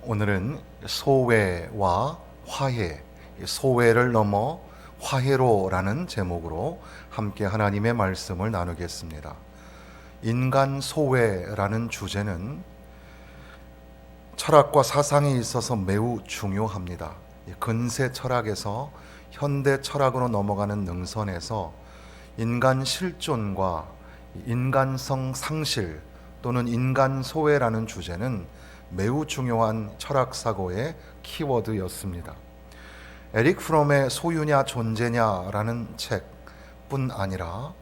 오늘은 소외와 화해, 소외를 넘어 화해로라는 제목으로 함께 하나님의 말씀을 나누겠습니다. 인간 소외라는 주제는 철학과 사상에 있어서 매우 중요합니다. 근세 철학에서 현대 철학으로 넘어가는 능선에서 인간 실존과 인간성 상실 또는 인간 소외라는 주제는 매우 중요한 철학 사고의 키워드였습니다. 에릭 프롬의 소유냐 존재냐라는 책뿐 아니라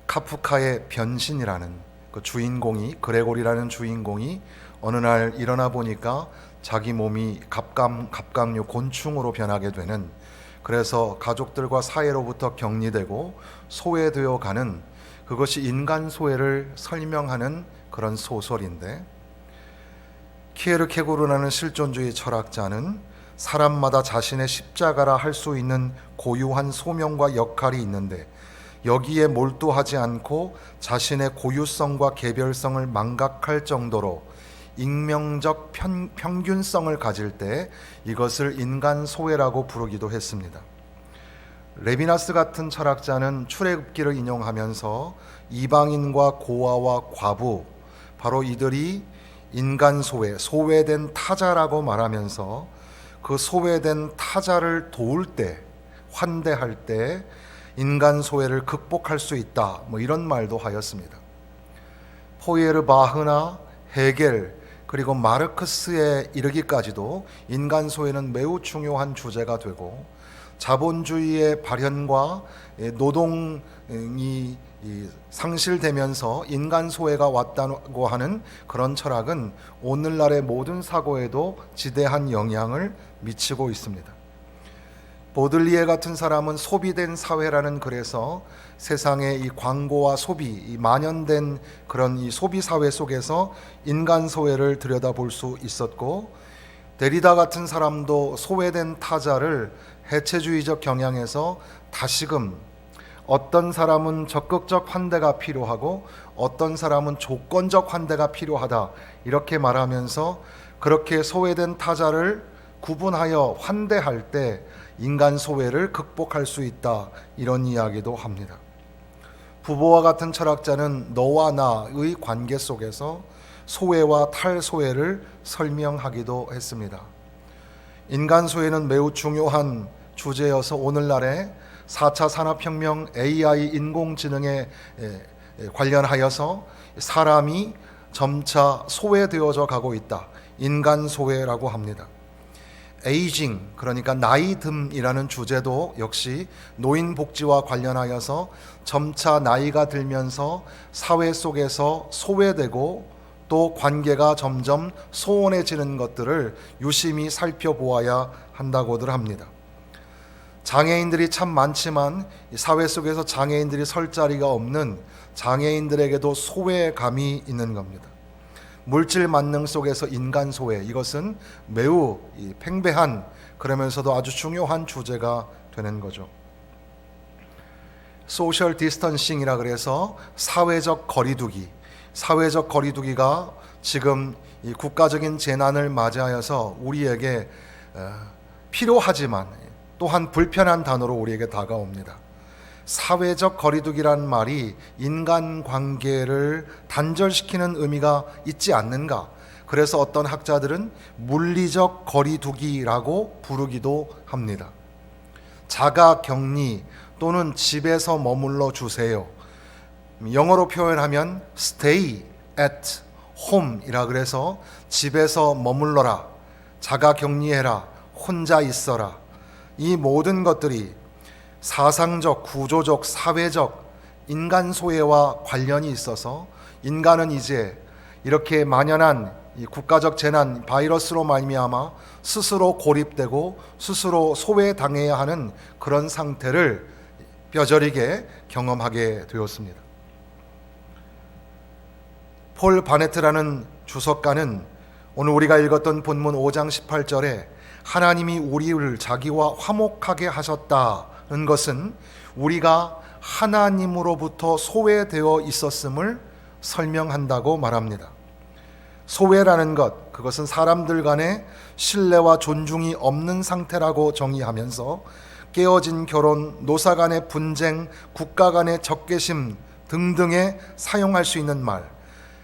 카프카의 변신이라는 그 주인공이, 그레고리라는 주인공이 어느 날 일어나 보니까 자기 몸이 갑각류 곤충으로 변하게 되는, 그래서 가족들과 사회로부터 격리되고 소외되어 가는, 그것이 인간 소외를 설명하는 그런 소설인데, 키에르케고르라는 실존주의 철학자는 사람마다 자신의 십자가라 할 수 있는 고유한 소명과 역할이 있는데 여기에 몰두하지 않고 자신의 고유성과 개별성을 망각할 정도로 익명적 평균성을 가질 때 이것을 인간 소외라고 부르기도 했습니다. 레비나스 같은 철학자는 출애굽기를 인용하면서 이방인과 고아와 과부, 바로 이들이 인간 소외, 소외된 타자라고 말하면서 그 소외된 타자를 도울 때, 환대할 때 인간 소외를 극복할 수 있다, 이런 말도 하였습니다. 포이에르바흐나 헤겔 그리고 마르크스에 이르기까지도 인간 소외는 매우 중요한 주제가 되고, 자본주의의 발현과 노동이 상실되면서 인간 소외가 왔다고 하는 그런 철학은 오늘날의 모든 사고에도 지대한 영향을 미치고 있습니다. 보들리에 같은 사람은 소비된 사회라는 글에서 세상의 이 광고와 소비, 이 만연된 그런 이 소비 사회 속에서 인간 소외를 들여다볼 수 있었고, 데리다 같은 사람도 소외된 타자를 해체주의적 경향에서 다시금 어떤 사람은 적극적 환대가 필요하고 어떤 사람은 조건적 환대가 필요하다, 이렇게 말하면서 그렇게 소외된 타자를 구분하여 환대할 때 인간 소외를 극복할 수 있다, 이런 이야기도 합니다. 부보와 같은 철학자는 너와 나의 관계 속에서 소외와 탈소외를 설명하기도 했습니다. 인간 소외는 매우 중요한 주제여서 오늘날의 4차 산업혁명, AI, 인공지능에 관련하여서 사람이 점차 소외되어져 가고 있다, 인간 소외라고 합니다. 에이징, 그러니까 나이듦이라는 주제도 역시 노인 복지와 관련하여서 점차 나이가 들면서 사회 속에서 소외되고 또 관계가 점점 소원해지는 것들을 유심히 살펴보아야 한다고들 합니다. 장애인들이 참 많지만 사회 속에서 장애인들이 설 자리가 없는 장애인들에게도 소외감이 있는 겁니다. 물질 만능 속에서 인간 소외, 이것은 매우 팽배한, 그러면서도 아주 중요한 주제가 되는 거죠. 소셜 디스턴싱이라 그래서 사회적 거리두기, 사회적 거리두기가 지금 이 국가적인 재난을 맞이하여서 우리에게 필요하지만 또한 불편한 단어로 우리에게 다가옵니다. 사회적 거리두기란 말이 인간관계를 단절시키는 의미가 있지 않는가? 그래서 어떤 학자들은 물리적 거리두기라고 부르기도 합니다. 자가격리 또는 집에서 머물러 주세요. 영어로 표현하면 stay at home이라 그래서 집에서 머물러라, 자가격리해라, 혼자 있어라. 이 모든 것들이 사상적, 구조적, 사회적 인간 소외와 관련이 있어서 인간은 이제 이렇게 만연한 이 국가적 재난, 바이러스로 말미암아 스스로 고립되고 스스로 소외당해야 하는 그런 상태를 뼈저리게 경험하게 되었습니다. 폴 바네트라는 주석가는 오늘 우리가 읽었던 본문 5장 18절에 하나님이 우리를 자기와 화목하게 하셨다는 것은 우리가 하나님으로부터 소외되어 있었음을 설명한다고 말합니다. 소외라는 것, 그것은 사람들 간의 신뢰와 존중이 없는 상태라고 정의하면서 깨어진 결혼, 노사 간의 분쟁, 국가 간의 적개심 등등에 사용할 수 있는 말.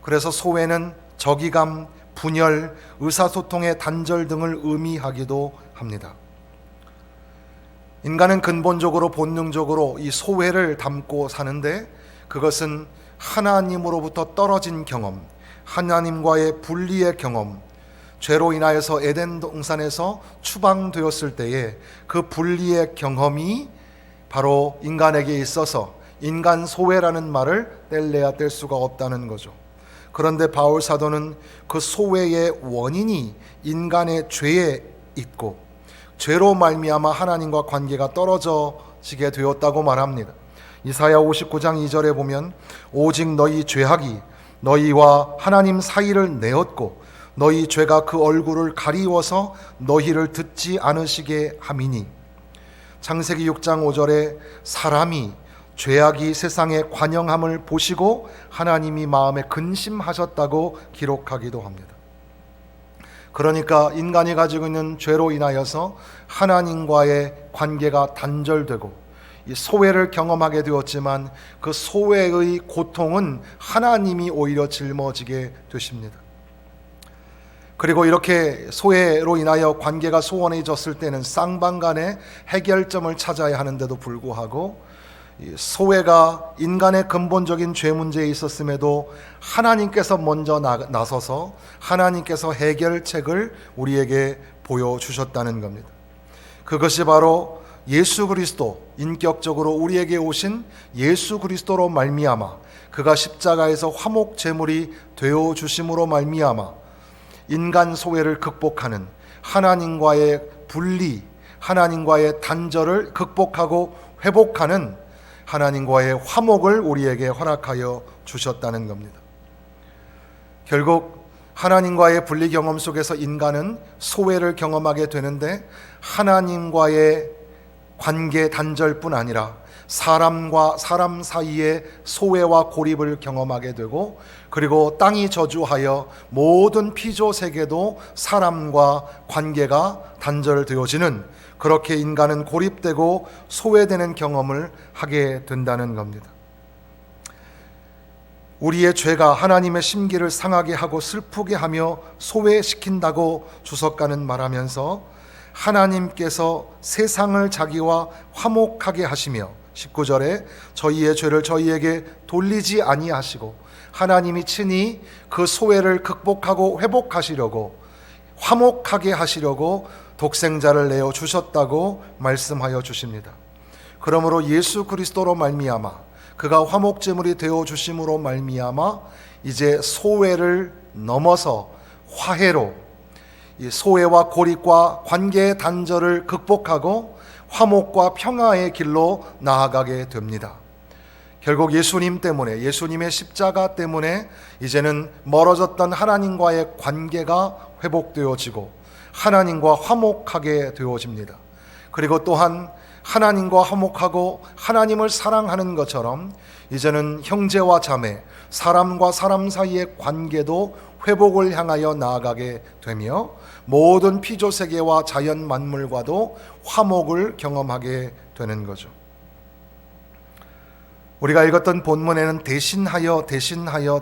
그래서 소외는 적이감, 분열, 의사소통의 단절 등을 의미하기도 합니다. 인간은 근본적으로 본능적으로 이 소외를 담고 사는데 그것은 하나님으로부터 떨어진 경험, 하나님과의 분리의 경험, 죄로 인하여서 에덴 동산에서 추방되었을 때에 그 분리의 경험이 바로 인간에게 있어서 인간 소외라는 말을 뗄래야 뗄 수가 없다는 거죠. 그런데 바울 사도는 그 소외의 원인이 인간의 죄에 있고 죄로 말미암아 하나님과 관계가 떨어지게 되었다고 말합니다. 이사야 59장 2절에 보면 오직 너희 죄악이 너희와 하나님 사이를 내었고 너희 죄가 그 얼굴을 가리워서 너희를 듣지 않으시게 함이니. 창세기 6장 5절에 사람이 죄악이 세상에 관영함을 보시고 하나님이 마음에 근심하셨다고 기록하기도 합니다. 그러니까 인간이 가지고 있는 죄로 인하여서 하나님과의 관계가 단절되고 이 소외를 경험하게 되었지만 그 소외의 고통은 하나님이 오히려 짊어지게 되십니다. 그리고 이렇게 소외로 인하여 관계가 소원해졌을 때는 쌍방간의 해결점을 찾아야 하는데도 불구하고 소외가 인간의 근본적인 죄 문제에 있었음에도 하나님께서 먼저 나서서 하나님께서 해결책을 우리에게 보여주셨다는 겁니다. 그것이 바로 예수 그리스도, 인격적으로 우리에게 오신 예수 그리스도로 말미암아 그가 십자가에서 화목 제물이 되어 주심으로 말미암아 인간 소외를 극복하는 하나님과의 분리, 하나님과의 단절을 극복하고 회복하는 하나님과의 화목을 우리에게 허락하여 주셨다는 겁니다. 결국 하나님과의 분리 경험 속에서 인간은 소외를 경험하게 되는데 하나님과의 관계 단절뿐 아니라 사람과 사람 사이의 소외와 고립을 경험하게 되고 그리고 땅이 저주하여 모든 피조 세계도 사람과 관계가 단절되어지는 그렇게 인간은 고립되고 소외되는 경험을 하게 된다는 겁니다. 우리의 죄가 하나님의 심기를 상하게 하고 슬프게 하며 소외시킨다고 주석가는 말하면서 하나님께서 세상을 자기와 화목하게 하시며 19절에 저희의 죄를 저희에게 돌리지 아니하시고 하나님이 친히 그 소외를 극복하고 회복하시려고 화목하게 하시려고 독생자를 내어 주셨다고 말씀하여 주십니다. 그러므로 예수 그리스도로 말미암아 그가 화목제물이 되어 주심으로 말미암아 이제 소외를 넘어서 화해로 이 소외와 고립과 관계의 단절을 극복하고 화목과 평화의 길로 나아가게 됩니다. 결국 예수님 때문에, 예수님의 십자가 때문에 이제는 멀어졌던 하나님과의 관계가 회복되어지고 하나님과 화목하게 되어집니다. 그리고 또한 하나님과 화목하고 하나님을 사랑하는 것처럼 이제는 형제와 자매, 사람과 사람 사이의 관계도 회복을 향하여 나아가게 되며 모든 피조 세계와 자연 만물과도 화목을 경험하게 되는 거죠. 우리가 읽었던 본문에는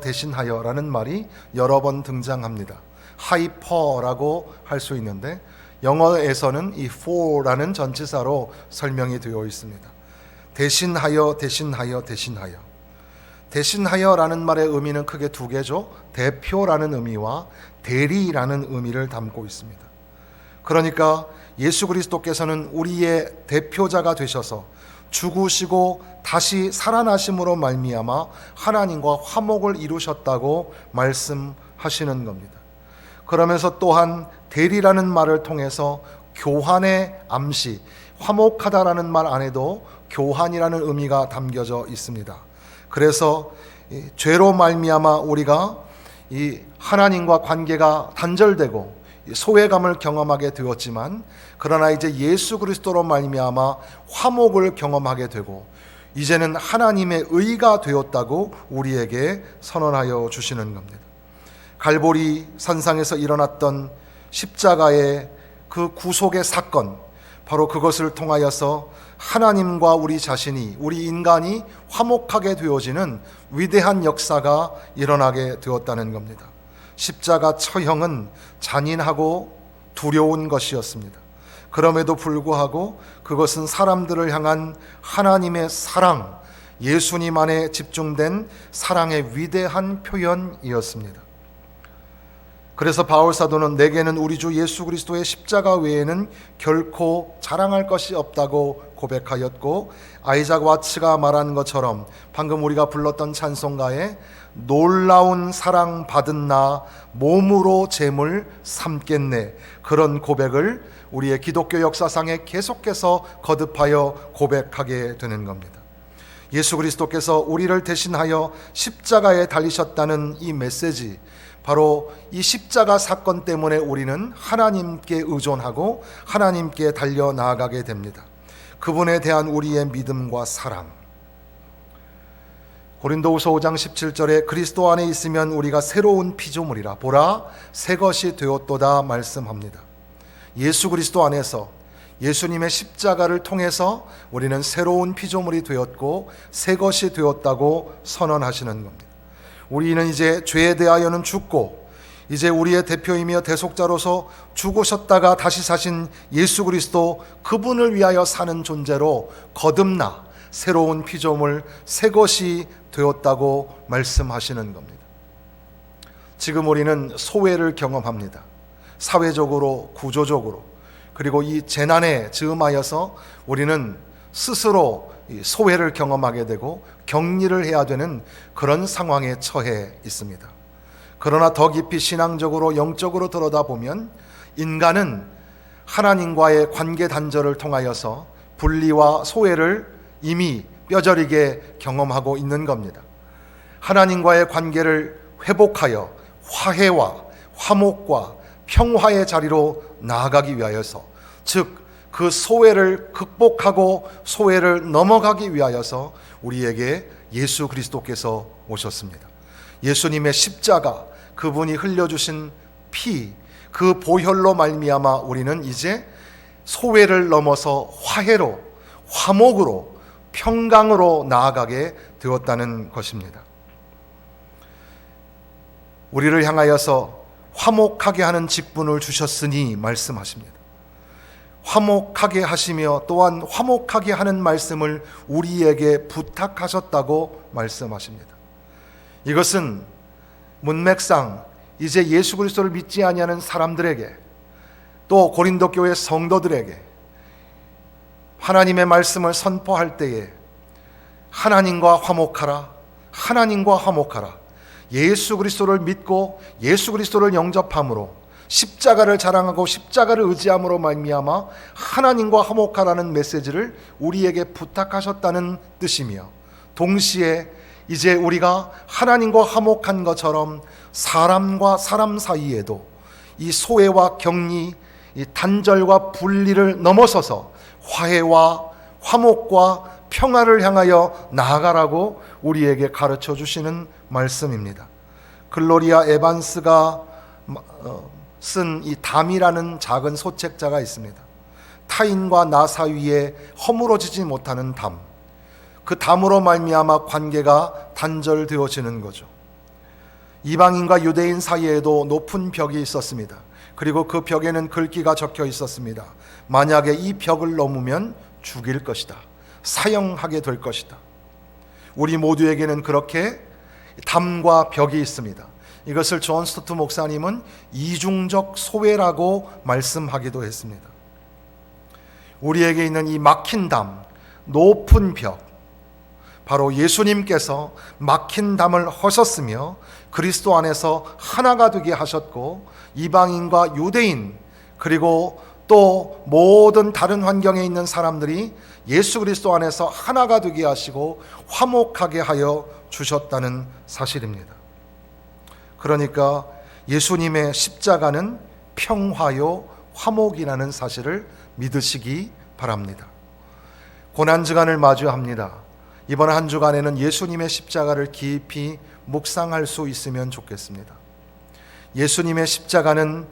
대신하여라는 말이 여러 번 등장합니다. 하이퍼라고 할 수 있는데 영어에서는 이 for라는 전치사로 설명이 되어 있습니다. 대신하여라는 말의 의미는 크게 두 개죠. 대표라는 의미와 대리라는 의미를 담고 있습니다. 그러니까 예수 그리스도께서는 우리의 대표자가 되셔서 죽으시고 다시 살아나심으로 말미암아 하나님과 화목을 이루셨다고 말씀하시는 겁니다. 그러면서 또한 대리라는 말을 통해서 교환의 암시, 화목하다라는 말 안에도 교환이라는 의미가 담겨져 있습니다. 그래서 죄로 말미암아 우리가 이 하나님과 관계가 단절되고 소외감을 경험하게 되었지만 그러나 이제 예수 그리스도로 말미암아 화목을 경험하게 되고 이제는 하나님의 의가 되었다고 우리에게 선언하여 주시는 겁니다. 갈보리 산상에서 일어났던 십자가의 그 구속의 사건, 바로 그것을 통하여서 하나님과 우리 자신이, 우리 인간이 화목하게 되어지는 위대한 역사가 일어나게 되었다는 겁니다. 십자가 처형은 잔인하고 두려운 것이었습니다. 그럼에도 불구하고 그것은 사람들을 향한 하나님의 사랑, 예수님 안에 집중된 사랑의 위대한 표현이었습니다. 그래서 바울 사도는 내게는 우리 주 예수 그리스도의 십자가 외에는 결코 자랑할 것이 없다고 고백하였고, 아이작 와츠가 말한 것처럼 방금 우리가 불렀던 찬송가에 놀라운 사랑 받은 나 몸으로 재물 삼겠네, 그런 고백을 우리의 기독교 역사상에 계속해서 거듭하여 고백하게 되는 겁니다. 예수 그리스도께서 우리를 대신하여 십자가에 달리셨다는 이 메시지, 바로 이 십자가 사건 때문에 우리는 하나님께 의존하고 하나님께 달려 나아가게 됩니다. 그분에 대한 우리의 믿음과 사랑. 고린도후서 5장 17절에 그리스도 안에 있으면 우리가 새로운 피조물이라, 보라 새 것이 되었도다 말씀합니다. 예수 그리스도 안에서, 예수님의 십자가를 통해서 우리는 새로운 피조물이 되었고 새 것이 되었다고 선언하시는 겁니다. 우리는 이제 죄에 대하여는 죽고, 이제 우리의 대표이며 대속자로서 죽으셨다가 다시 사신 예수 그리스도, 그분을 위하여 사는 존재로 거듭나 새로운 피조물, 새 것이 되었다고 말씀하시는 겁니다. 지금 우리는 소외를 경험합니다. 사회적으로, 구조적으로. 그리고 이 재난에 즈음하여서 우리는 스스로 소외를 경험하게 되고 격리를 해야 되는 그런 상황에 처해 있습니다. 그러나 더 깊이 신앙적으로, 영적으로 들여다보면 인간은 하나님과의 관계 단절을 통하여서 분리와 소외를 이미 뼈저리게 경험하고 있는 겁니다. 하나님과의 관계를 회복하여 화해와 화목과 평화의 자리로 나아가기 위하여서, 즉 그 소외를 극복하고 소외를 넘어가기 위하여서 우리에게 예수 그리스도께서 오셨습니다. 예수님의 십자가, 그분이 흘려주신 피, 그 보혈로 말미암아 우리는 이제 소외를 넘어서 화해로, 화목으로, 평강으로 나아가게 되었다는 것입니다. 우리를 향하여서 화목하게 하는 직분을 주셨으니 말씀하십니다. 화목하게 하시며 또한 화목하게 하는 말씀을 우리에게 부탁하셨다고 말씀하십니다. 이것은 문맥상 이제 예수 그리스도를 믿지 아니하는 사람들에게, 또 고린도 교회 성도들에게 하나님의 말씀을 선포할 때에 하나님과 화목하라, 하나님과 화목하라, 예수 그리스도를 믿고 예수 그리스도를 영접함으로, 십자가를 자랑하고 십자가를 의지함으로 말미암아 하나님과 화목하라는 메시지를 우리에게 부탁하셨다는 뜻이며, 동시에 이제 우리가 하나님과 화목한 것처럼 사람과 사람 사이에도 이 소외와 격리, 이 단절과 분리를 넘어서서 화해와 화목과 평화를 향하여 나아가라고 우리에게 가르쳐 주시는 말씀입니다. 글로리아 에반스가 쓴 이 담이라는 작은 소책자가 있습니다. 타인과 나 사이에 허물어지지 못하는 담, 그 담으로 말미암아 관계가 단절되어지는 거죠. 이방인과 유대인 사이에도 높은 벽이 있었습니다. 그리고 그 벽에는 글귀가 적혀 있었습니다. 만약에 이 벽을 넘으면 죽일 것이다, 사형하게 될 것이다. 우리 모두에게는 그렇게 담과 벽이 있습니다. 이것을 존 스토트 목사님은 이중적 소외라고 말씀하기도 했습니다. 우리에게 있는 이 막힌 담, 높은 벽, 바로 예수님께서 막힌 담을 허셨으며 그리스도 안에서 하나가 되게 하셨고, 이방인과 유대인 그리고 또 모든 다른 환경에 있는 사람들이 예수 그리스도 안에서 하나가 되게 하시고 화목하게 하여 주셨다는 사실입니다. 그러니까 예수님의 십자가는 평화요 화목이라는 사실을 믿으시기 바랍니다. 고난주간을 마주합니다. 이번 한 주간에는 예수님의 십자가를 깊이 묵상할 수 있으면 좋겠습니다. 예수님의 십자가는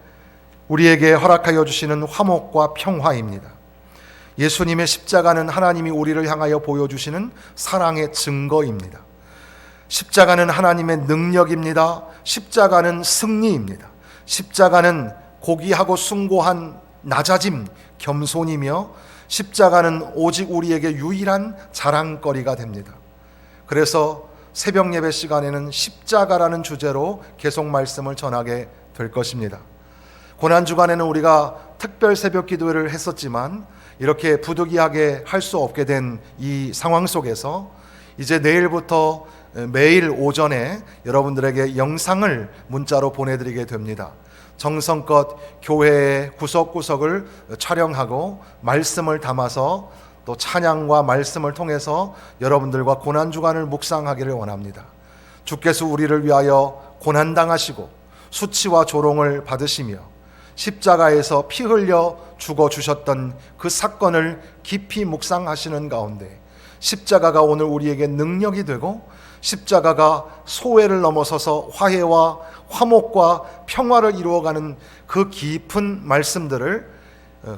우리에게 허락하여 주시는 화목과 평화입니다. 예수님의 십자가는 하나님이 우리를 향하여 보여주시는 사랑의 증거입니다. 십자가는 하나님의 능력입니다. 십자가는 승리입니다. 십자가는 고귀하고 숭고한 낮아짐, 겸손이며 십자가는 오직 우리에게 유일한 자랑거리가 됩니다. 그래서 새벽 예배 시간에는 십자가라는 주제로 계속 말씀을 전하게 될 것입니다. 고난주간에는 우리가 특별 새벽 기도회를 했었지만 이렇게 부득이하게 할 수 없게 된 이 상황 속에서 이제 내일부터 매일 오전에 여러분들에게 영상을 문자로 보내드리게 됩니다. 정성껏 교회의 구석구석을 촬영하고 말씀을 담아서 또 찬양과 말씀을 통해서 여러분들과 고난주간을 묵상하기를 원합니다. 주께서 우리를 위하여 고난당하시고 수치와 조롱을 받으시며 십자가에서 피 흘려 죽어주셨던 그 사건을 깊이 묵상하시는 가운데 십자가가 오늘 우리에게 능력이 되고 십자가가 소외를 넘어서서 화해와 화목과 평화를 이루어가는 그 깊은 말씀들을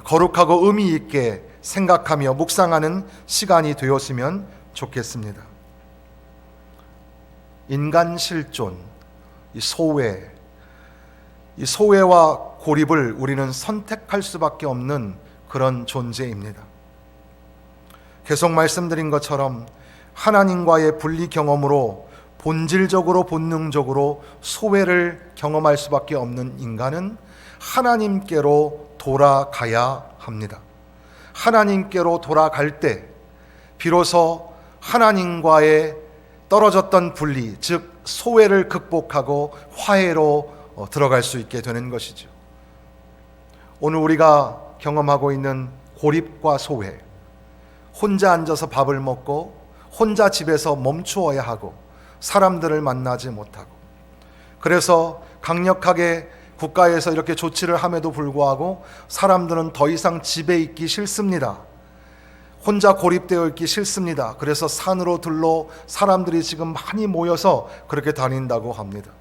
거룩하고 의미 있게 생각하며 묵상하는 시간이 되었으면 좋겠습니다. 인간 실존, 이 소외와 고립을 우리는 선택할 수밖에 없는 그런 존재입니다. 계속 말씀드린 것처럼 하나님과의 분리 경험으로 본질적으로 본능적으로 소외를 경험할 수밖에 없는 인간은 하나님께로 돌아가야 합니다. 하나님께로 돌아갈 때 비로소 하나님과의 떨어졌던 분리, 즉 소외를 극복하고 화해로 들어갈 수 있게 되는 것이죠. 오늘 우리가 경험하고 있는 고립과 소외, 혼자 앉아서 밥을 먹고 혼자 집에서 멈추어야 하고 사람들을 만나지 못하고, 그래서 강력하게 국가에서 이렇게 조치를 함에도 불구하고 사람들은 더 이상 집에 있기 싫습니다. 혼자 고립되어 있기 싫습니다. 그래서 산으로 들러 사람들이 지금 많이 모여서 그렇게 다닌다고 합니다.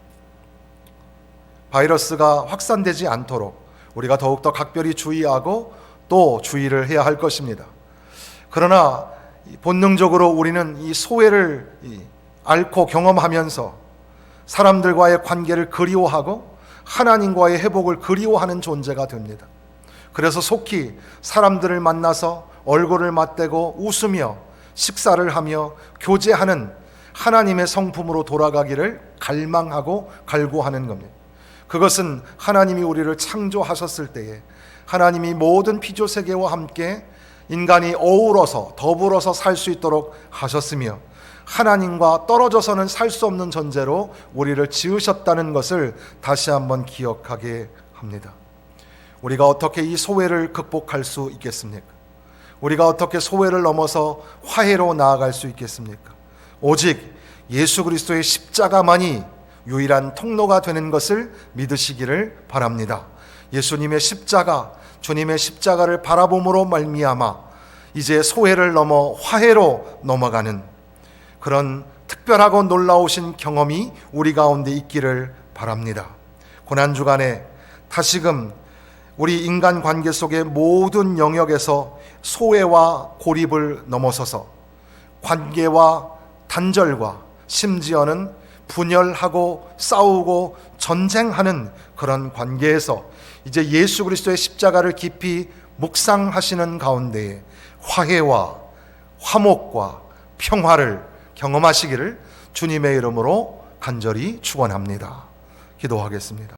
바이러스가 확산되지 않도록 우리가 더욱더 각별히 주의하고 또 주의를 해야 할 것입니다. 그러나 본능적으로 우리는 이 소외를 앓고 경험하면서 사람들과의 관계를 그리워하고 하나님과의 회복을 그리워하는 존재가 됩니다. 그래서 속히 사람들을 만나서 얼굴을 맞대고 웃으며 식사를 하며 교제하는 하나님의 성품으로 돌아가기를 갈망하고 갈구하는 겁니다. 그것은 하나님이 우리를 창조하셨을 때에 하나님이 모든 피조세계와 함께 인간이 어우러서 더불어서 살 수 있도록 하셨으며 하나님과 떨어져서는 살 수 없는 존재로 우리를 지으셨다는 것을 다시 한번 기억하게 합니다. 우리가 어떻게 이 소외를 극복할 수 있겠습니까? 우리가 어떻게 소외를 넘어서 화해로 나아갈 수 있겠습니까? 오직 예수 그리스도의 십자가만이 유일한 통로가 되는 것을 믿으시기를 바랍니다. 예수님의 십자가, 주님의 십자가를 바라봄으로 말미암아 이제 소외를 넘어 화해로 넘어가는 그런 특별하고 놀라우신 경험이 우리 가운데 있기를 바랍니다. 고난주간에 다시금 우리 인간 관계 속의 모든 영역에서 소외와 고립을 넘어서서 관계와 단절과 심지어는 분열하고 싸우고 전쟁하는 그런 관계에서 이제 예수 그리스도의 십자가를 깊이 묵상하시는 가운데에 화해와 화목과 평화를 경험하시기를 주님의 이름으로 간절히 축원합니다. 기도하겠습니다.